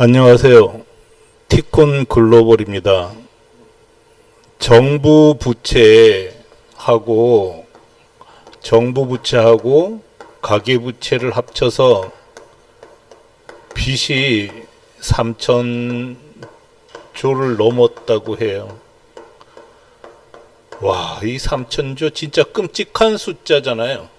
안녕하세요. 티콘 글로벌입니다. 정부 부채하고 가계부채를 합쳐서 빚이 3,000조를 넘었다고 해요. 와, 이 3,000조 진짜 끔찍한 숫자잖아요.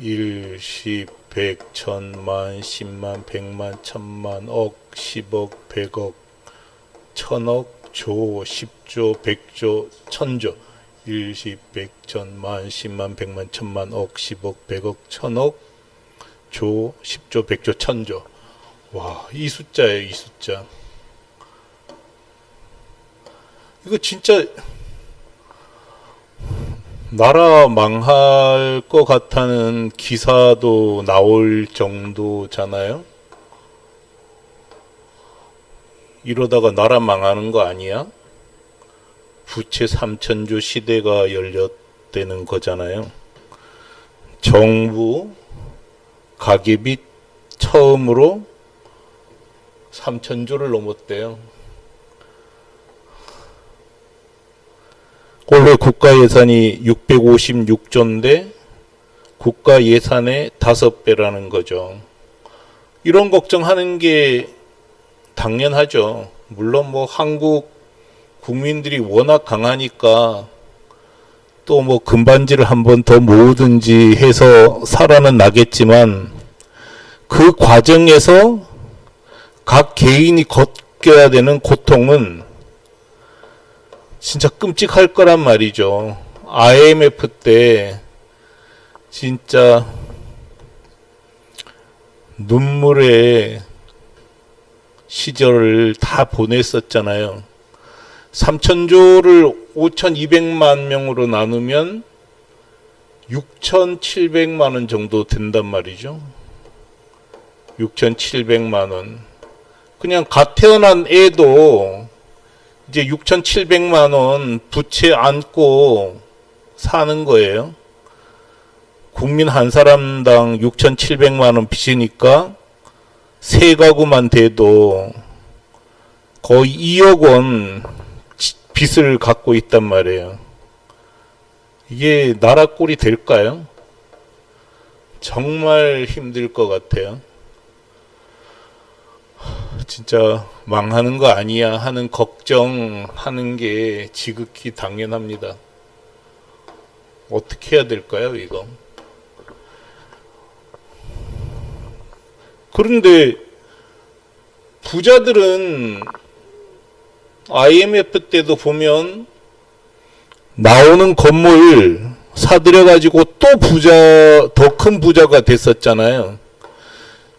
1, 10, 100, 1000만, 10만, 100만, 1000만, 억, 10억, 100억, 1000억, 조, 10조, 100조, 1000조. 1, 10, 100, 1000만, 10만, 100만, 1000만, 억, 10억, 100억, 1000억, 조, 10조, 100조, 1000조. 와, 이 숫자예요, 이 숫자. 이거 진짜 나라 망할 것 같다는 기사도 나올 정도잖아요. 이러다가 나라 망하는 거 아니야? 부채 3,000조 시대가 열렸다는 거잖아요. 정부 가계빚 처음으로 3,000조를 넘었대요. 원래 국가 예산이 656조인데 국가 예산의 5배라는 거죠. 이런 걱정하는 게 당연하죠. 물론 한국 국민들이 워낙 강하니까 또 금반지를 한 번 더 모으든지 해서 살아는 나겠지만 그 과정에서 각 개인이 겪어야 되는 고통은 진짜 끔찍할 거란 말이죠. IMF 때 진짜 눈물의 시절을 다 보냈었잖아요. 3,000조를 5,200만 명으로 나누면 6,700만 원 정도 된단 말이죠. 6,700만 원. 그냥 갓 태어난 애도 이제 6,700만 원 부채 안고 사는 거예요. 국민 한 사람당 6,700만 원 빚이니까 세 가구만 돼도 거의 2억 원 빚을 갖고 있단 말이에요. 이게 나라 꼴이 될까요? 정말 힘들 것 같아요. 진짜 망하는 거 아니야 하는 걱정하는 게 지극히 당연합니다. 어떻게 해야 될까요, 이거? 그런데 부자들은 IMF 때도 보면 나오는 건물 사들여가지고 또 더 큰 부자가 됐었잖아요.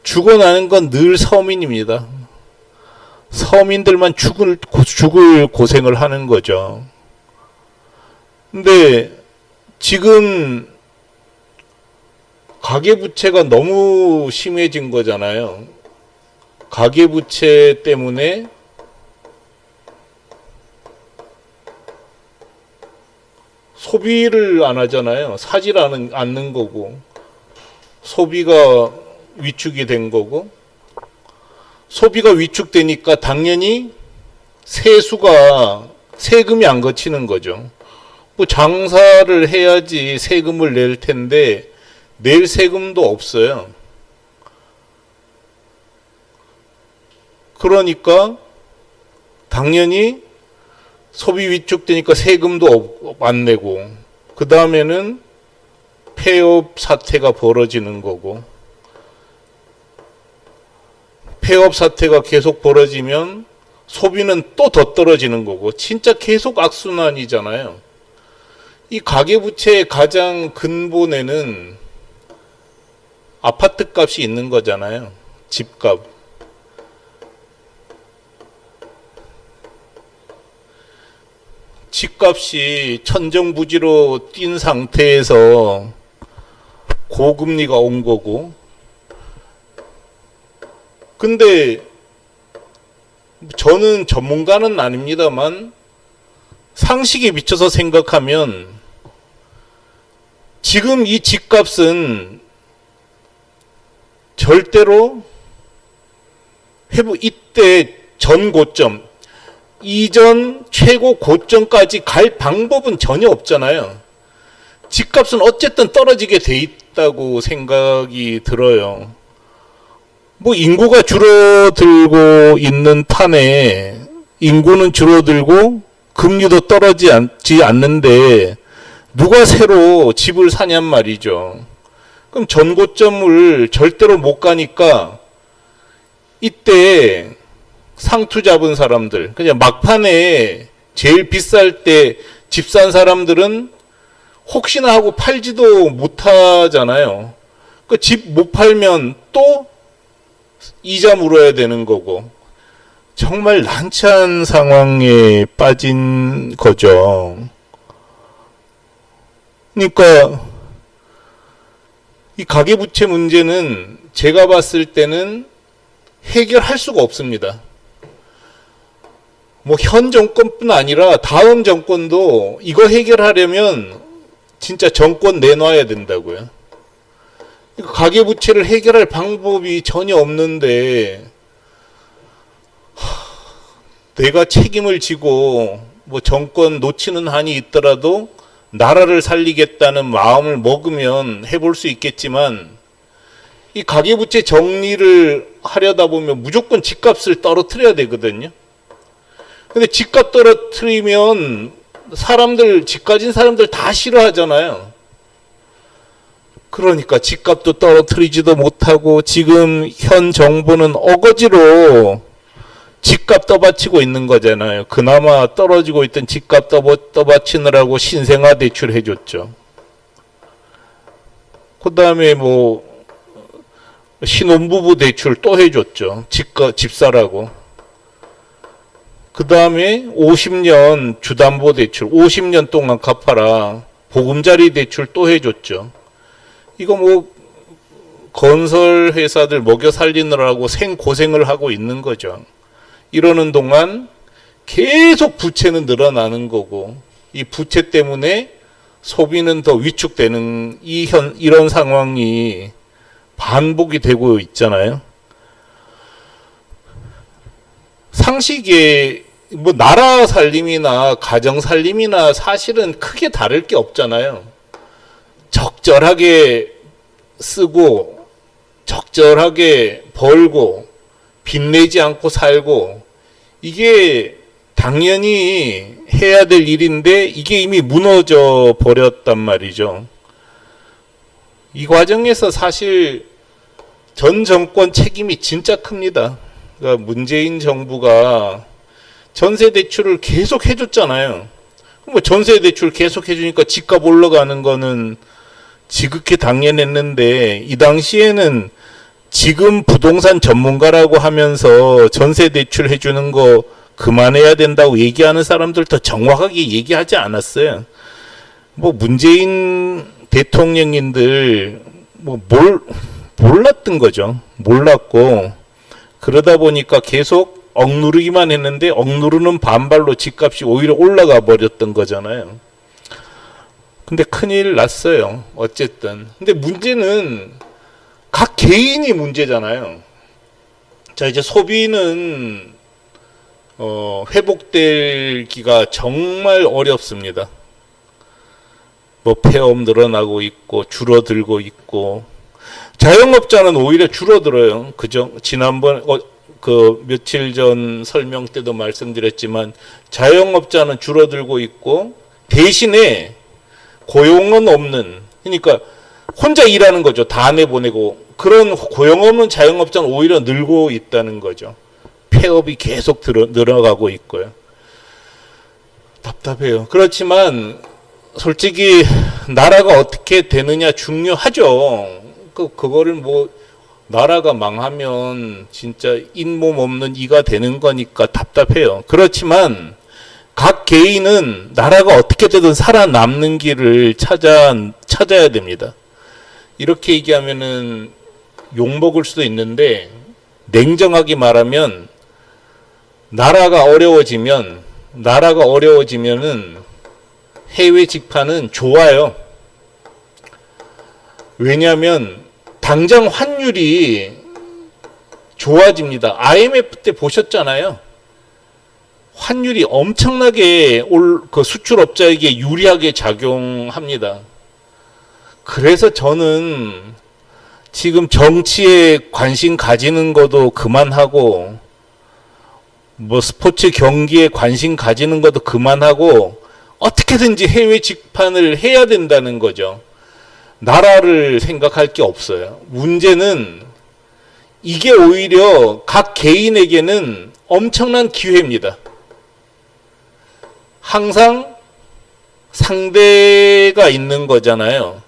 죽어나는 건 늘 서민입니다. 서민들만 죽을 고생을 하는 거죠. 근데 지금 가계부채가 너무 심해진 거잖아요. 가계부채 때문에 소비를 안 하잖아요. 사질 않는 거고, 소비가 위축이 된 거고, 소비가 위축되니까 당연히 세금이 안 거치는 거죠. 장사를 해야지 세금을 낼 텐데 낼 세금도 없어요. 그러니까 당연히 소비 위축되니까 세금도 안 내고, 그 다음에는 폐업 사태가 벌어지는 거고, 폐업 사태가 계속 벌어지면 소비는 또 더 떨어지는 거고, 진짜 계속 악순환이잖아요. 이 가계부채의 가장 근본에는 아파트 값이 있는 거잖아요. 집값. 집값이 천정부지로 뛴 상태에서 고금리가 온 거고, 근데 저는 전문가는 아닙니다만 상식에 비춰서 생각하면 지금 이 집값은 절대로 이때 전 고점, 이전 최고 고점까지 갈 방법은 전혀 없잖아요. 집값은 어쨌든 떨어지게 돼 있다고 생각이 들어요. 뭐 인구가 줄어들고 있는 판에 인구는 줄어들고 금리도 떨어지지 않는데 누가 새로 집을 사냔 말이죠. 그럼 전고점을 절대로 못 가니까 이때 상투 잡은 사람들, 그냥 막판에 제일 비쌀 때 집 산 사람들은 혹시나 하고 팔지도 못하잖아요. 그 집 못 팔면 또 이자 물어야 되는 거고 정말 난처한 상황에 빠진 거죠. 그러니까 이 가계부채 문제는 제가 봤을 때는 해결할 수가 없습니다. 뭐 현 정권뿐 아니라 다음 정권도 이거 해결하려면 진짜 정권 내놔야 된다고요. 가계부채를 해결할 방법이 전혀 없는데 내가 책임을 지고 뭐 정권 놓치는 한이 있더라도 나라를 살리겠다는 마음을 먹으면 해볼 수 있겠지만 이 가계부채 정리를 하려다 보면 무조건 집값을 떨어뜨려야 되거든요. 근데 집값 떨어뜨리면 사람들, 집 가진 사람들 다 싫어하잖아요. 그러니까 집값도 떨어뜨리지도 못하고 지금 현 정부는 어거지로 집값 떠받치고 있는 거잖아요. 그나마 떨어지고 있던 집값 떠받치느라고 신생아 대출 해줬죠. 그 다음에 뭐 신혼부부 대출 또 해줬죠. 집 사라고. 그 다음에 50년 주담보 대출 50년 동안 갚아라. 보금자리 대출 또 해줬죠. 이거 뭐 건설 회사들 먹여 살리느라고 생고생을 하고 있는 거죠. 이러는 동안 계속 부채는 늘어나는 거고 이 부채 때문에 소비는 더 위축되는 이런 상황이 반복이 되고 있잖아요. 상식에 뭐 나라 살림이나 가정 살림이나 사실은 크게 다를 게 없잖아요. 적절하게 쓰고 적절하게 벌고 빚내지 않고 살고 이게 당연히 해야 될 일인데 이게 이미 무너져 버렸단 말이죠. 이 과정에서 사실 전 정권 책임이 진짜 큽니다. 그러니까 문재인 정부가 전세 대출을 계속 해줬잖아요. 뭐 전세 대출 계속 해주니까 집값 올라가는 거는 지극히 당연했는데 이 당시에는 지금 부동산 전문가라고 하면서 전세 대출 해주는 거 그만해야 된다고 얘기하는 사람들도 정확하게 얘기하지 않았어요. 뭐 문재인 대통령님들 뭐 몰랐던 거죠. 몰랐고 그러다 보니까 계속 억누르기만 했는데 억누르는 반발로 집값이 오히려 올라가 버렸던 거잖아요. 근데 큰일 났어요. 어쨌든. 근데 문제는 각 개인이 문제잖아요. 자, 이제 소비는 회복되기가 정말 어렵습니다. 뭐 폐업 늘어나고 있고 줄어들고 있고 자영업자는 오히려 줄어들어요. 그죠? 지난번 그 며칠 전 설명 때도 말씀드렸지만 자영업자는 줄어들고 있고 대신에 고용은 없는, 그러니까 혼자 일하는 거죠. 다 내보내고 그런 고용 없는 자영업자는 오히려 늘고 있다는 거죠. 폐업이 계속 늘어가고 있고요. 답답해요. 그렇지만 솔직히 나라가 어떻게 되느냐 중요하죠. 그거를 뭐 나라가 망하면 진짜 잇몸 없는 이가 되는 거니까 답답해요. 그렇지만 각 개인은 나라가 어떻게 되든 살아남는 길을 찾아야 됩니다. 이렇게 얘기하면은 욕먹을 수도 있는데 냉정하게 말하면 나라가 어려워지면은 해외 직파는 좋아요. 왜냐하면 당장 환율이 좋아집니다. IMF 때 보셨잖아요. 환율이 엄청나게 그 수출업자에게 유리하게 작용합니다. 그래서 저는 지금 정치에 관심 가지는 것도 그만하고 뭐 스포츠 경기에 관심 가지는 것도 그만하고 어떻게든지 해외 직판을 해야 된다는 거죠. 나라를 생각할 게 없어요. 문제는 이게 오히려 각 개인에게는 엄청난 기회입니다. 항상 상대가 있는 거잖아요.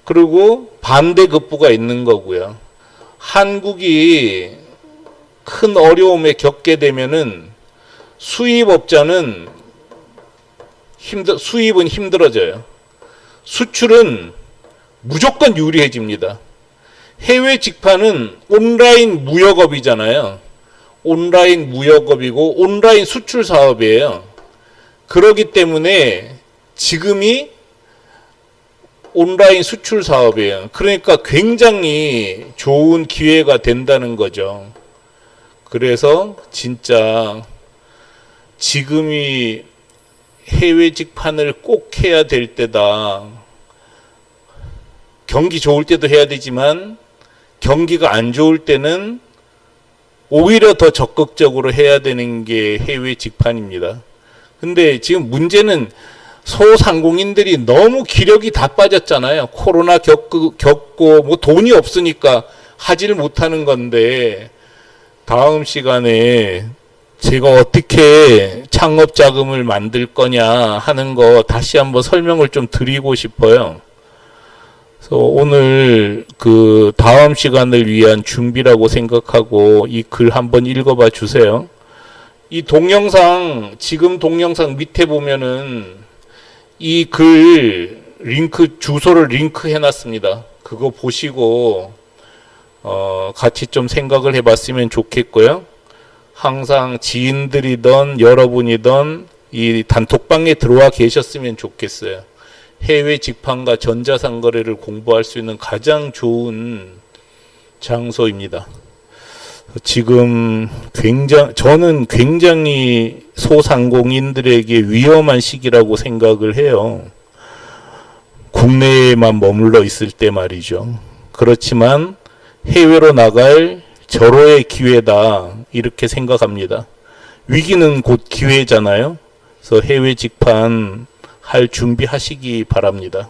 그리고 반대급부가 있는 거고요. 한국이 큰 어려움에 겪게 되면은 수입업자는 수입은 힘들어져요. 수출은 무조건 유리해집니다. 해외 직판은 온라인 무역업이잖아요. 온라인 무역업이고 온라인 수출 사업이에요. 그렇기 때문에 지금이 온라인 수출 사업이에요. 그러니까 굉장히 좋은 기회가 된다는 거죠. 그래서 진짜 지금이 해외 직판을 꼭 해야 될 때다. 경기 좋을 때도 해야 되지만 경기가 안 좋을 때는 오히려 더 적극적으로 해야 되는 게 해외 직판입니다. 근데 지금 문제는 소상공인들이 너무 기력이 다 빠졌잖아요. 코로나 겪고 뭐 돈이 없으니까 하지를 못하는 건데 다음 시간에 제가 어떻게 창업 자금을 만들 거냐 하는 거 다시 한번 설명을 좀 드리고 싶어요. 그래서 오늘 그 다음 시간을 위한 준비라고 생각하고 이 글 한번 읽어봐 주세요. 이 동영상, 지금 동영상 밑에 보면은 이 글 링크, 주소를 링크 해놨습니다. 그거 보시고 같이 좀 생각을 해봤으면 좋겠고요. 항상 지인들이든 여러분이든 이 단톡방에 들어와 계셨으면 좋겠어요. 해외 직판과 전자상거래를 공부할 수 있는 가장 좋은 장소입니다. 지금 저는 굉장히 소상공인들에게 위험한 시기라고 생각을 해요. 국내에만 머물러 있을 때 말이죠. 그렇지만 해외로 나갈 절호의 기회다 이렇게 생각합니다. 위기는 곧 기회잖아요. 그래서 해외 직판 할 준비하시기 바랍니다.